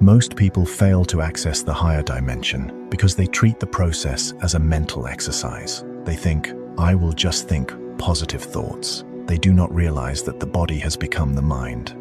Most people fail to access the higher dimension because they treat the process as a mental exercise. They think, I will just think positive thoughts. They do not realize that the body has become the mind.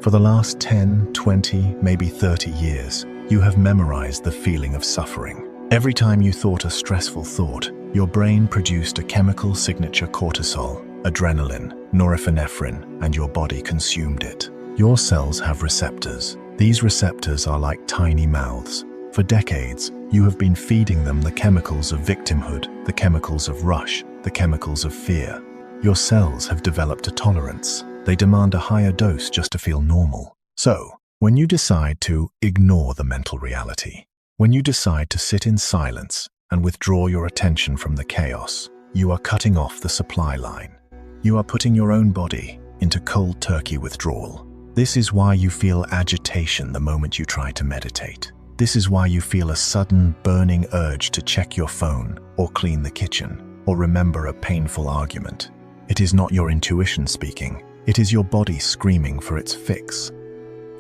For the last 10, 20, maybe 30 years, you have memorized the feeling of suffering. Every time you thought a stressful thought, your brain produced a chemical signature: cortisol, adrenaline, norepinephrine, and your body consumed it. Your cells have receptors. These receptors are like tiny mouths. For decades, you have been feeding them the chemicals of victimhood, the chemicals of rush, the chemicals of fear. Your cells have developed a tolerance. They demand a higher dose just to feel normal. So, when you decide to ignore the mental reality, when you decide to sit in silence and withdraw your attention from the chaos, you are cutting off the supply line. You are putting your own body into cold turkey withdrawal. This is why you feel agitation the moment you try to meditate. This is why you feel a sudden burning urge to check your phone or clean the kitchen or remember a painful argument. It is not your intuition speaking. It is your body screaming for its fix.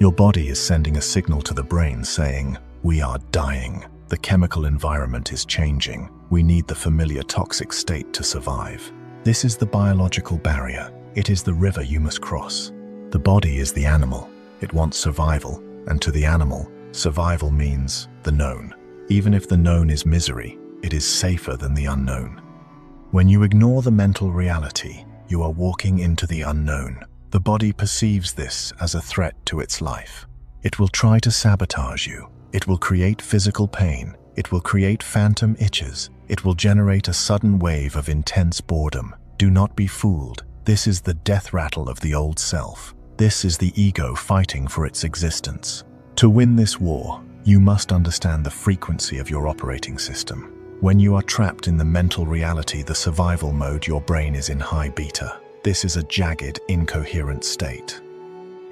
Your body is sending a signal to the brain saying, we are dying. The chemical environment is changing. We need the familiar toxic state to survive. This is the biological barrier. It is the river you must cross. The body is the animal. It wants survival, and to the animal, survival means the known. Even if the known is misery, it is safer than the unknown. When you ignore the mental reality, you are walking into the unknown. The body perceives this as a threat to its life. It will try to sabotage you. It will create physical pain. It will create phantom itches. It will generate a sudden wave of intense boredom. Do not be fooled. This is the death rattle of the old self. This is the ego fighting for its existence. To win this war, you must understand the frequency of your operating system. When you are trapped in the mental reality, the survival mode, your brain is in high beta. This is a jagged, incoherent state.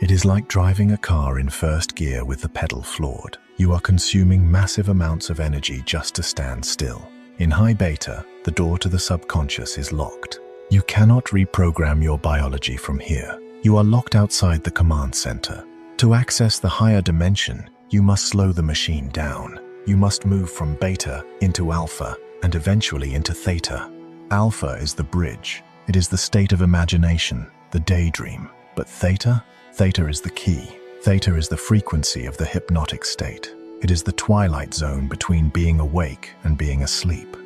It is like driving a car in first gear with the pedal floored. You are consuming massive amounts of energy just to stand still. In high beta, the door to the subconscious is locked. You cannot reprogram your biology from here. You are locked outside the command center. To access the higher dimension, you must slow the machine down. You must move from beta into alpha and eventually into theta. Alpha is the bridge. It is the state of imagination, the daydream. But theta? Theta is the key. Theta is the frequency of the hypnotic state. It is the twilight zone between being awake and being asleep.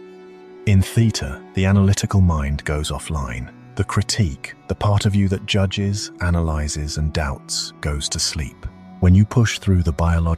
In theta, the analytical mind goes offline. The critique, the part of you that judges, analyzes, and doubts, goes to sleep. When you push through the biological